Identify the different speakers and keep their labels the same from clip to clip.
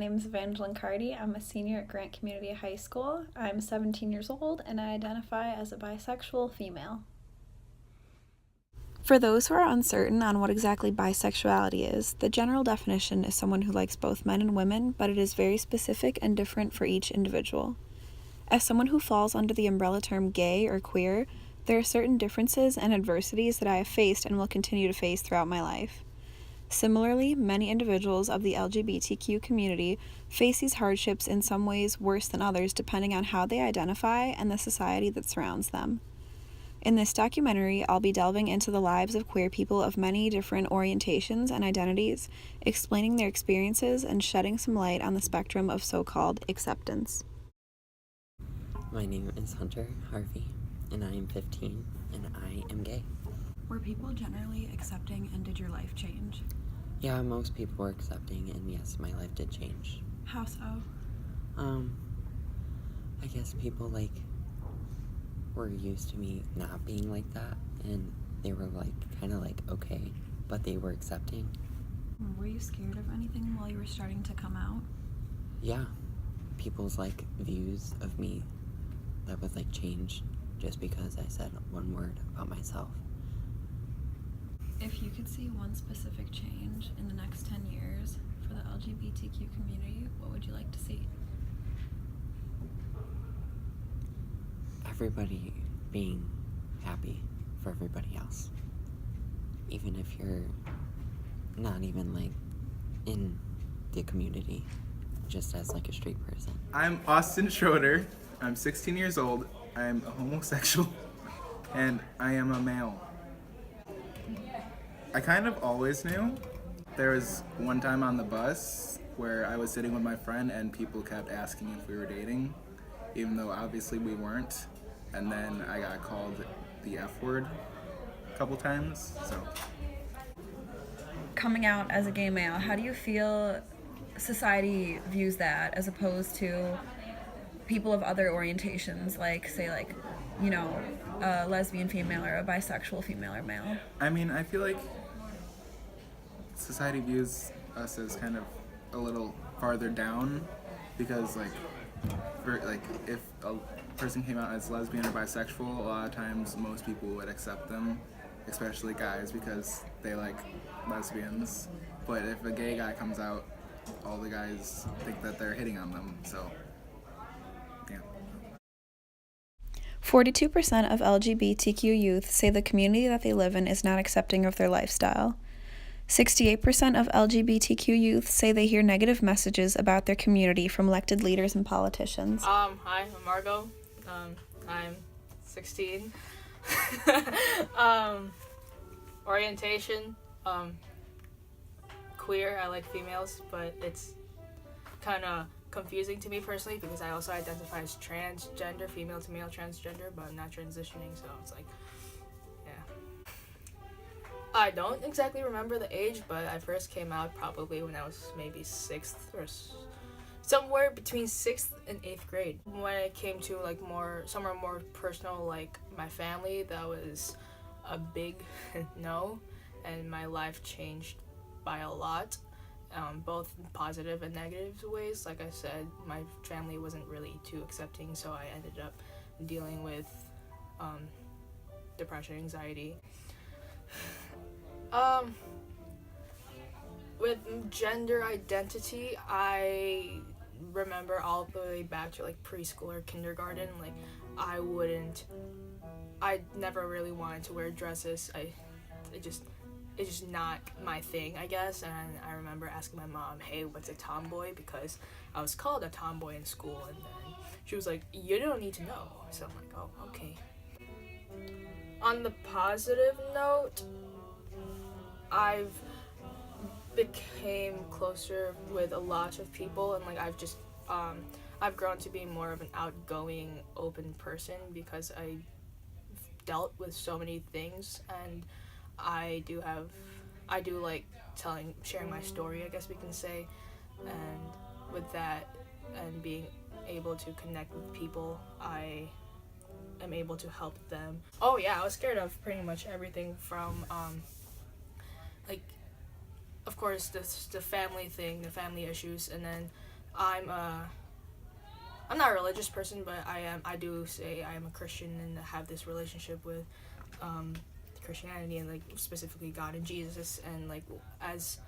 Speaker 1: name is Evangeline Cardy. I'm a senior at Grant Community High School. I'm 17 years old and I identify as a bisexual female. For those who are uncertain on what exactly bisexuality is, the general definition is someone who likes both men and women, but it is very specific and different for each individual. As someone who falls under the umbrella term gay or queer, there are certain differences and adversities that I have faced and will continue to face throughout my life. Similarly, many individuals of the LGBTQ community face these hardships in some ways worse than others depending on how they identify and the society that surrounds them. In this documentary, I'll be delving into the lives of queer people of many different orientations and identities, explaining their experiences and shedding some light on the spectrum of so-called acceptance.
Speaker 2: My name is Hunter Harvey, and I am 15, and I am gay.
Speaker 1: Were people generally accepting, and did your life change?
Speaker 2: Yeah, most people were accepting, and yes, my life did change.
Speaker 1: How so?
Speaker 2: I guess people, were used to me not being like that, and they were, kind of okay, but they were accepting.
Speaker 1: Were you scared of anything while you were starting to come out?
Speaker 2: Yeah, people's, views of me that would, change just because I said one word about myself.
Speaker 1: If you could see one specific change in the next 10 years for the LGBTQ community, what would you like to see?
Speaker 2: Everybody being happy for everybody else. Even if you're not even, in the community, just as, a straight person.
Speaker 3: I'm Austin Schroeder. I'm 16 years old. I'm a homosexual, and I am a male. I kind of always knew. There was one time on the bus where I was sitting with my friend and people kept asking if we were dating, even though obviously we weren't. And then I got called the F word a couple times, so.
Speaker 1: Coming out as a gay male, how do you feel society views that as opposed to people of other orientations, a lesbian female or a bisexual female or male?
Speaker 3: I mean, I feel like society views us as kind of a little farther down because, if a person came out as lesbian or bisexual, a lot of times most people would accept them, especially guys, because they like lesbians. But if a gay guy comes out, all the guys think that they're hitting on them, so, yeah.
Speaker 1: 42% of LGBTQ youth say the community that they live in is not accepting of their lifestyle. 68% of LGBTQ youth say they hear negative messages about their community from elected leaders and politicians.
Speaker 4: Hi, I'm Margot. I'm 16. Orientation, queer. I like females, but it's kind of confusing to me personally because I also identify as transgender, female to male transgender, but I'm not transitioning, so it's I don't exactly remember the age, but I first came out probably when I was maybe 6th or somewhere between 6th and 8th grade. When it came to somewhere more personal, my family, that was a big no, and my life changed by a lot, both in positive and negative ways. Like I said, my family wasn't really too accepting, so I ended up dealing with depression, anxiety. With gender identity, I remember all the way back to preschool or kindergarten, I never really wanted to wear dresses. It's just not my thing, I guess. And I remember asking my mom, hey, what's a tomboy? Because I was called a tomboy in school, and then she was like, you don't need to know. So I'm like, oh, okay. On the positive note, I've became closer with a lot of people, and I've grown to be more of an outgoing, open person because I dealt with so many things, and I do like sharing my story, I guess we can say, and with that and being able to connect with people, I am able to help them. Oh yeah, I was scared of pretty much everything from of course the family thing, the family issues, and then I'm not a religious person, but I do say I am a Christian and have this relationship with Christianity and like specifically God and Jesus. And like as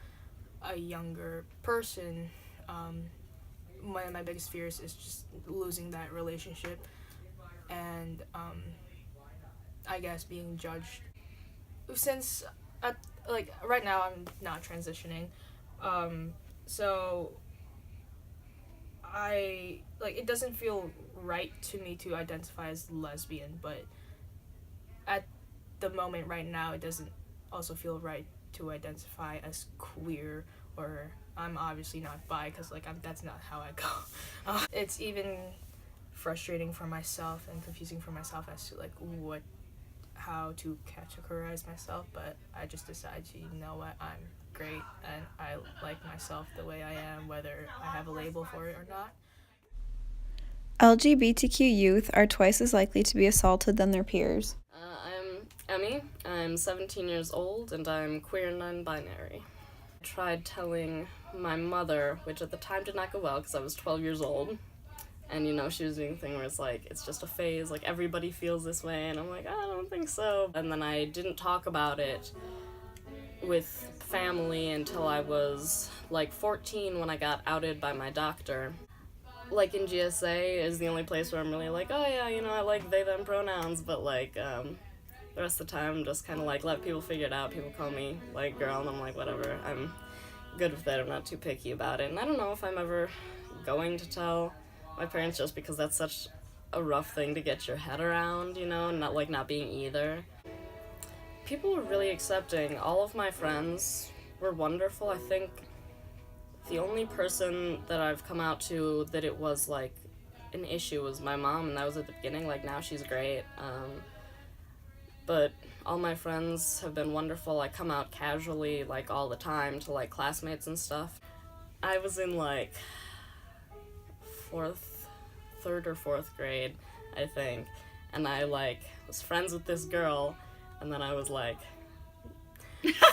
Speaker 4: a younger person, one of my biggest fears is just losing that relationship and I guess being judged. Since like right now I'm not transitioning, so I like it doesn't feel right to me to identify as lesbian, but at the moment right now it doesn't also feel right to identify as queer, or I'm obviously not bi because like that's not how I go. It's even frustrating for myself and confusing for myself as to like how to categorize myself, but I just decided to, you know what, I'm great and I like myself the way I am, whether I have a label for it or not.
Speaker 1: LGBTQ youth are twice as likely to be assaulted than their peers.
Speaker 5: I'm Emmy. I'm 17 years old and I'm queer non-binary. I tried telling my mother, which at the time did not go well because I was 12 years old. And, you know, she was doing a thing where it's like, it's just a phase, like everybody feels this way. And I'm like, I don't think so. And then I didn't talk about it with family until I was like 14 when I got outed by my doctor. Like in GSA is the only place where I'm really like, oh yeah, you know, I like they, them pronouns, but like, the rest of the time I'm just kind of like, let people figure it out. People call me like girl and I'm like, whatever, I'm good with it, I'm not too picky about it. And I don't know if I'm ever going to tell my parents just because that's such a rough thing to get your head around, you know, and not being either. People were really accepting. All of my friends were wonderful. I think the only person that I've come out to that it was like an issue was my mom, and that was at the beginning. Like now she's great, but all my friends have been wonderful. I come out casually like all the time to like classmates and stuff. I was in like third or fourth grade, I think, and I like was friends with this girl, and then I was like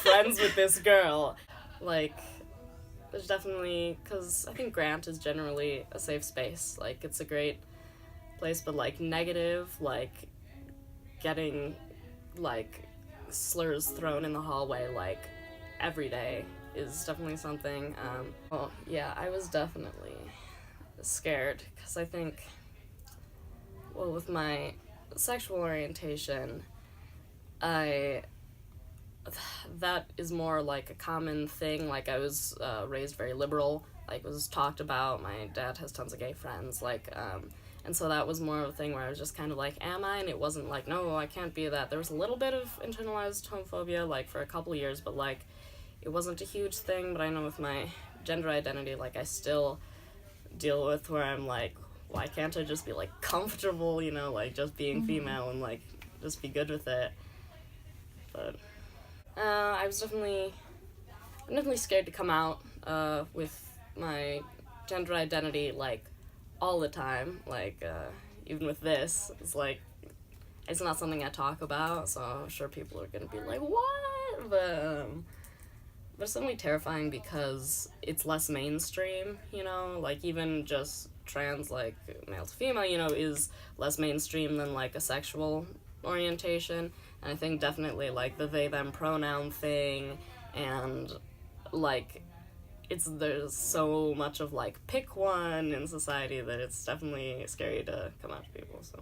Speaker 5: friends with this girl. Like there's definitely, because I think Grant is generally a safe space. Like it's a great place, but like negative, like getting like slurs thrown in the hallway like every day is definitely something. Well, yeah, I was definitely scared because I think, well, with my sexual orientation, that is more like a common thing. Like I was raised very liberal, like was talked about. My dad has tons of gay friends, like and so that was more of a thing where I was just kind of like, am I? And it wasn't like, no, I can't be that. There was a little bit of internalized homophobia like for a couple years, but like it wasn't a huge thing. But I know with my gender identity, like I still deal with where I'm like, why can't I just be like comfortable, you know, like just being female and like just be good with it. But I was definitely scared to come out with my gender identity like all the time. Like even with this, it's like it's not something I talk about, so I'm sure people are gonna be like, what? But it's definitely terrifying because it's less mainstream, you know, like even just trans, like male to female, you know, is less mainstream than like a sexual orientation. And I think definitely like the they them pronoun thing, and like there's so much of like pick one in society that it's definitely scary to come out to people. So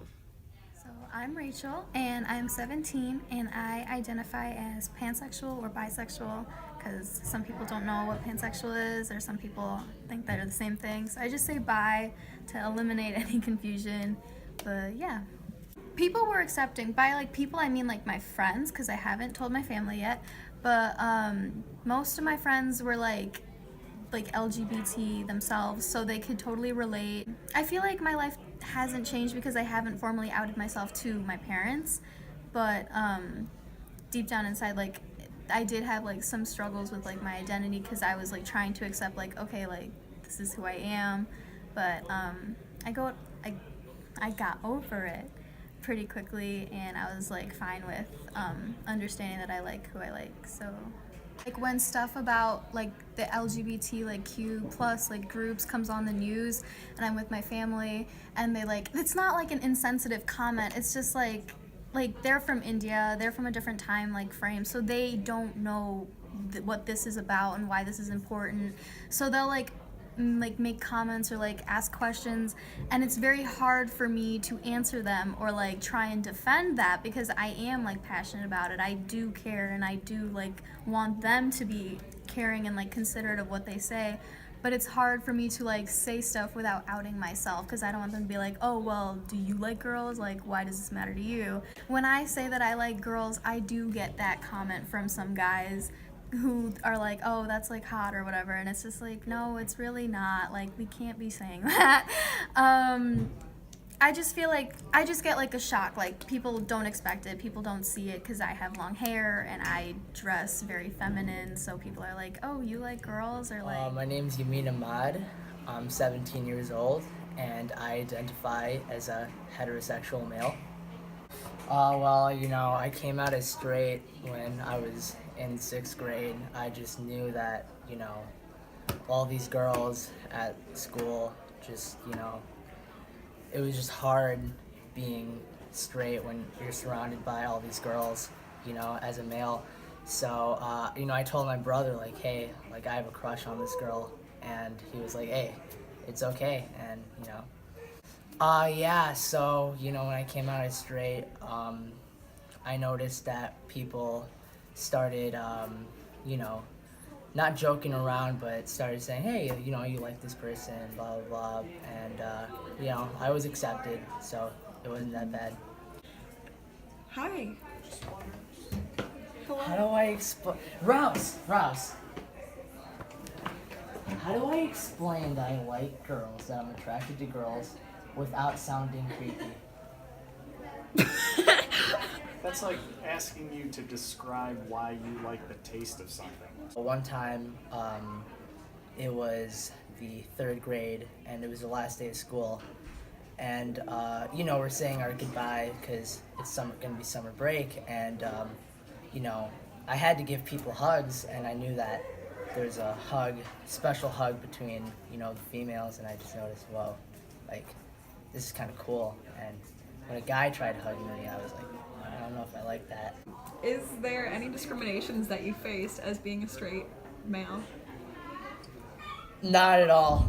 Speaker 6: I'm Rachel, and I'm 17, and I identify as pansexual or bisexual because some people don't know what pansexual is, or some people think that are the same thing. So I just say bi to eliminate any confusion. But yeah. People were accepting. By like people, I mean like my friends, because I haven't told my family yet. But most of my friends were like LGBT themselves, so they could totally relate. I feel like my life hasn't changed because I haven't formally outed myself to my parents, but deep down inside, like I did have like some struggles with like my identity because I was like trying to accept like, okay, like this is who I am, but I got over it pretty quickly, and I was like fine with understanding that I like who I like. So Like when stuff about like the LGBT like Q plus like groups comes on the news and I'm with my family and they like, it's not like an insensitive comment, it's just like they're from India, they're from a different time like frame, so they don't know what this is about and why this is important, so they'll like make comments or like ask questions, and it's very hard for me to answer them or like try and defend that because I am like passionate about it. I do care and I do like want them to be caring and like considerate of what they say, but it's hard for me to like say stuff without outing myself because I don't want them to be like, oh well, do you like girls, like why does this matter to you? When I say that I like girls, I do get that comment from some guys who are like, oh, that's like hot or whatever, and it's just like, no, it's really not, like we can't be saying that. I just feel like I just get like a shock, like people don't expect it, people don't see it because I have long hair and I dress very feminine, so people are like, oh, you like girls, or like
Speaker 7: My name's Yamin Ahmad. I'm 17 years old and I identify as a heterosexual male. Well, you know, I came out as straight when I was in 6th grade. I just knew that, you know, all these girls at school just, you know, it was just hard being straight when you're surrounded by all these girls, you know, as a male. So, you know, I told my brother, like, hey, like, I have a crush on this girl. And he was like, hey, it's okay. And, you know, yeah, so, you know, when I came out as straight, I noticed that people started, you know, not joking around, but started saying, hey, you know, you like this person, blah, blah, blah. And, you know, I was accepted, so it wasn't that bad.
Speaker 1: Hi.
Speaker 7: How do I explain? Rouse! How do I explain that I like girls, that I'm attracted to girls, without sounding creepy?
Speaker 8: That's like asking you to describe why you like the taste of something.
Speaker 7: One time, it was the 3rd grade, and it was the last day of school. And, you know, we're saying our goodbye because it's gonna be summer break. And, you know, I had to give people hugs, and I knew that there's a special hug between, you know, the females. And I just noticed, whoa, like, this is kind of cool. And when a guy tried hugging me, I was like, I don't know if I like that.
Speaker 1: Is there any discriminations that you faced as being a straight male?
Speaker 7: Not at all.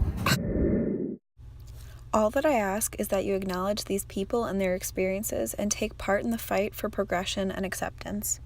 Speaker 1: All that I ask is that you acknowledge these people and their experiences and take part in the fight for progression and acceptance.